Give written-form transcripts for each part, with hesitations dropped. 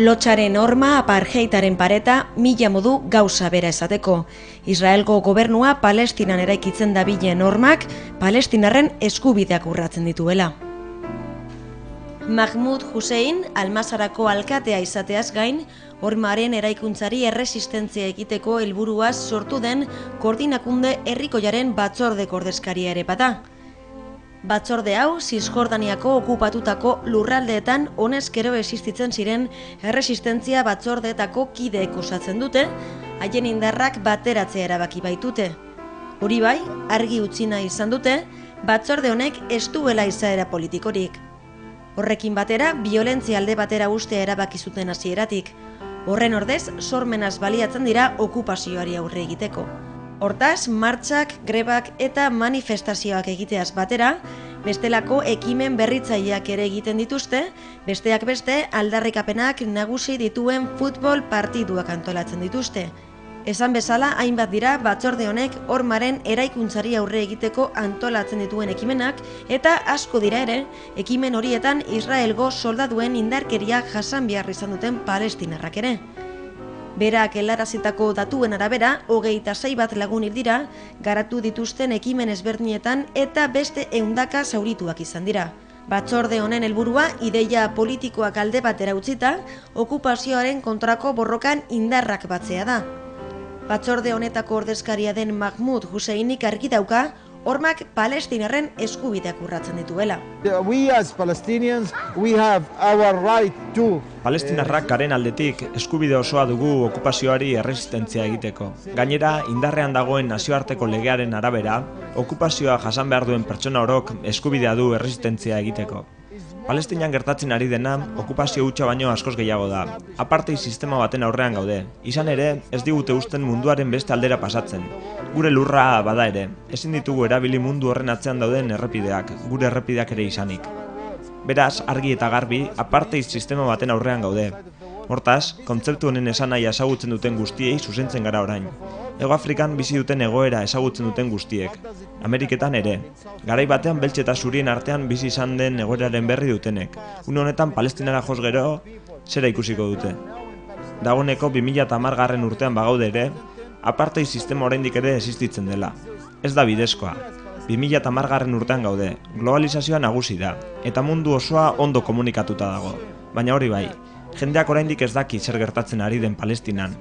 Lotxaren horma, apartheidaren pareta, mila modu gauza bera esateko. Israelgo gobernua Palestinan eraikitzen dabilen hormak, palestinarren eskubideak urratzen dituela. Mahmoud Hussein, Almazarako alkatea izateaz gain, hormaren eraikuntzari erresistentzia egiteko helburuaz sortu den koordinakunde herrikoiaren batzordeko ordezkaria ere bada. Batzorde hau, Zisjordaniako okupatutako lurraldeetan honezkero existitzen ziren erresistentzia batzordeetako kideek osatzen dute, haien indarrak bateratzea erabaki baitute. Hori bai, argi utzi nahi izan dute, batzorde honek ez duela izaera politikorik. Horrekin batera, biolentzia alde batera ustea erabaki zuten hasieratik. Horren ordez, sormenaz baliatzen dira okupazioari aurre egiteko. Hortaz, martxak, grebak eta manifestazioak egiteaz batera, bestelako ekimen berritzaileak ere egiten dituzte, besteak beste aldarrikapenak nagusi dituen futbol partiduak antolatzen dituzte. Esan bezala, hainbat dira batzorde honek hormaren eraikuntzari aurre egiteko antolatzen dituen ekimenak, eta asko dira ere, ekimen horietan Israelgo soldaduen indarkeria jasan behar izan duten palestinarrak ere. Berak helarazitako datuen arabera, 26 bat lagun hil dira, garatu dituzten ekimen ezberdinetan eta beste 100 zaurituak izan dira. Batzorde honen helburua ideia politikoak alde batera utzita, okupazioaren kontrako borrokan indarrak batzea da. Batzorde honetako ordezkaria den Mahmoud Husseinik argi dauka, hormak palestinarren eskubideak urratzen dituela. Palestinarrak garen aldetik eskubide osoa dugu okupazioari erresistentzia egiteko. Gainera, indarrean dagoen nazioarteko legearen arabera, okupazioa jasan behar duen pertsona orok eskubidea du erresistentzia egiteko. Palestinan gertatzen ari dena, okupazio hutsa baino askoz gehiago da. Apartheid sistema baten aurrean gaude. Izan ere, ez digute uzten munduaren beste aldera pasatzen. Gure lurra bada ere, ezin ditugu erabili mundu horren atzean dauden errepideak, gure errepideak ere izanik. Beraz, argi eta garbi, apartheid sistema baten aurrean gaude. Hortaz, kontzeptu honen esanahia ezagutzen duten guztiei zuzentzen gara orain. Hego Afrikan bizi duten egoera ezagutzen duten guztiek. Ameriketan ere. Garai batean beltz eta zurien artean bizi izan den egoeraren berri dutenek. Une honetan Palestinara joz gero, zera ikusiko dute. Dagoeneko 2010 urtean bagaude ere, apartheid sistema oraindik ere existitzen dela. Ez da bidezkoa. 2010 urtean gaude, globalizazioa nagusi da, eta mundu osoa ondo komunikatuta dago. Baina hori bai, jendeak oraindik ez daki zer gertatzen ari den Palestinan.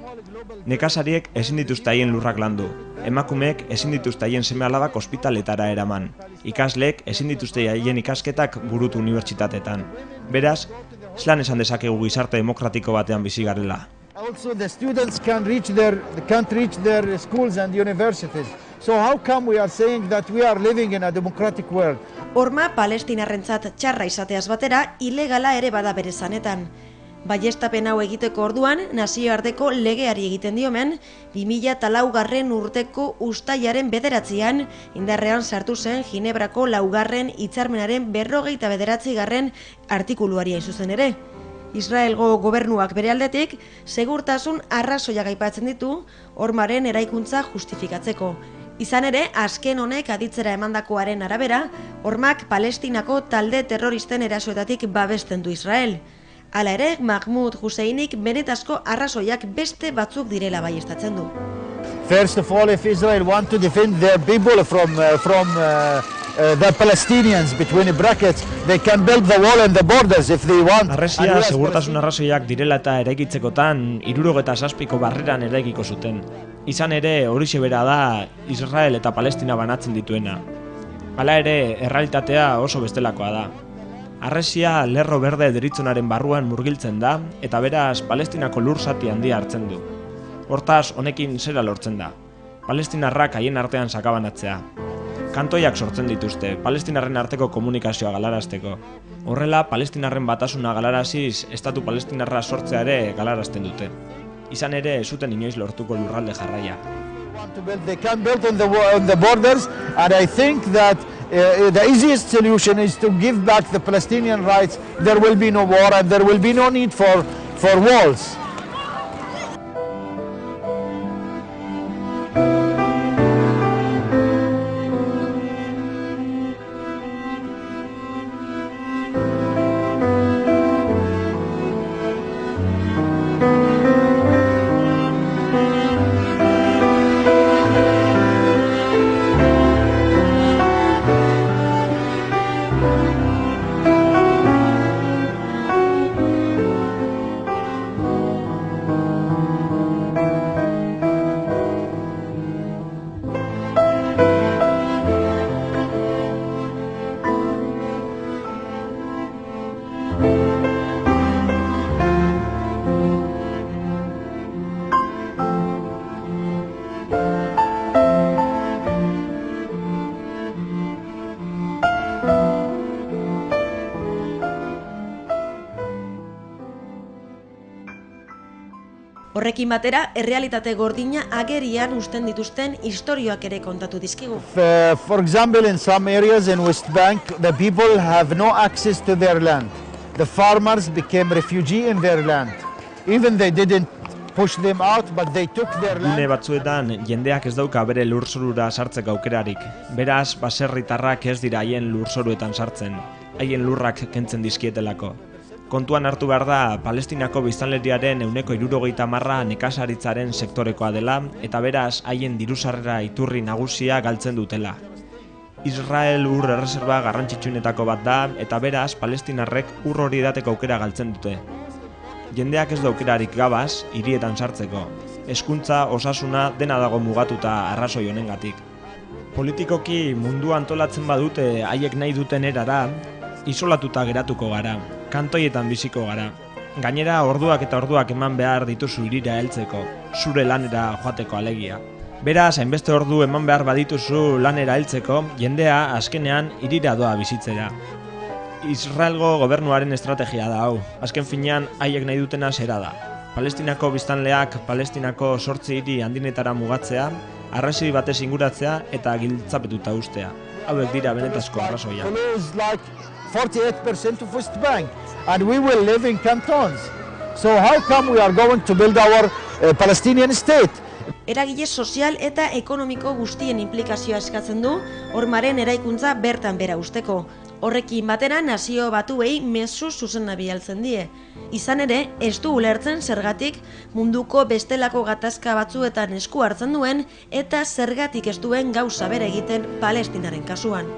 Nekazariek ezin dituzte haien lurrak landu, emakumeek ezin dituzte haien seme-alabak ospitaletara eraman, ikasleek ezin dituzte haien ikasketak burutu unibertsitatetan. Beraz, zelan esan dezakegu gizarte demokratiko batean bizi garela. Also the students can't reach their schools and universities. So how come we are saying that we are living in a democratic world? Horma palestinarrentzat txarra izateaz batera, ilegala ere bada bere zanetan. Baiestapen hau egiteko orduan, nazioarteko legeari egiten diomen, 2004 urteko uztailaren 9 indarrean sartu zen Ginebrako 4. hitzarmenaren 59. artikuluari hain zuzen ere. Israelgo gobernuak bere aldetik, segurtasun arrazoiak aipatzen ditu, hormaren eraikuntza justifikatzeko. Izan ere, azken honek aditzera emandakoaren arabera, hormak Palestinako talde terroristen erasoetatik babesten du Israel. Hala ere, Mahmoud Husseinik benetazko arrazoiak beste batzuk direla baiestatzen du. First of all, if Israel want to defend their people from the Palestinians, between brackets, they can build the wall and the borders if they want. Arresia segurtasun arrazoiak direla eta eraikitzekotan 77ko barreran eraikiko zuten. Izan ere, horixe bera da Israel eta Palestina banatzen dituena. Hala ere, errealitatea oso bestelakoa da. Arresia lerro berde deritzonaren barruan murgiltzen da, eta beraz Palestinako lur zati handia hartzen du. Hortaz, honekin zera lortzen da. Palestinarrak haien artean sakabanatzea. Kantoiak sortzen dituzte, palestinarren arteko komunikazioa galarazteko. Horrela, palestinarren batasuna galaraziz, estatu palestinarra sortzea ere galarazten dute. Izan ere, ez zuten inoiz lortuko lurralde jarraia. They can build on the borders, and I think that the easiest solution is to give back the Palestinian rights. There will be no war and there will be no need for walls. Horrekin batera, errealitate gordina agerian uzten dituzten istorioak ere kontatu dizkigu. For example, in some areas in West Bank, the people have no access to their land. The farmers became refugees in their land. Even they didn't push them out, but they took their land. Gune batzuetan jendeak ez dauka bere lurzorura sartzeko aukerarik. Beraz, baserritarrak ez dira haien lurzoruetan sartzen. Haien lurrak kentzen dizkietelako. Kontuan hartu behar da, Palestinako biztanleriaren 70% nekazaritzaren sektorekoa dela, eta beraz, haien dirusarrera iturri nagusia galtzen dutela. Israel ur erreserba garrantzitsuenetako bat da, eta beraz, palestinarrek ur hori edateko aukera galtzen dute. Jendeak ez da aukerarik gabaz, hirietan sartzeko. Hezkuntza, osasuna, dena dago mugatuta arrazoi honengatik. Politikoki mundua antolatzen badute haiek nahi duten erara, isolatuta geratuko gara, kantoietan biziko gara. Gainera, orduak eta orduak eman behar dituzu hirira heltzeko, zure lanera joateko alegia. Beraz, hainbeste ordu eman behar badituzu lanera heltzeko, jendea azkenean hirira doa bizitzera. Israelgo gobernuaren estrategia da hau, azken finean haiek nahi dutena zera da. Palestinako biztanleak Palestinako 8 hiri handinetara mugatzea, arrazoi batez inguratzea eta giltzapetuta ustea. Hauek dira benetazko arrazoia. 48% of West Bank, and we will live in cantons. So how come we are going to build our Palestinian state? Eragile sozial eta ekonomiko guztien implikazioa eskatzen du, hormaren eraikuntza bertan bera usteko. Horrekin batera nazio batuei mezu zuzena bialtzen die. Izan ere, ez du ulertzen zergatik munduko bestelako gatazka batzuetan esku hartzen duen eta zergatik ez duen gauza bere egiten Palestinaren kasuan.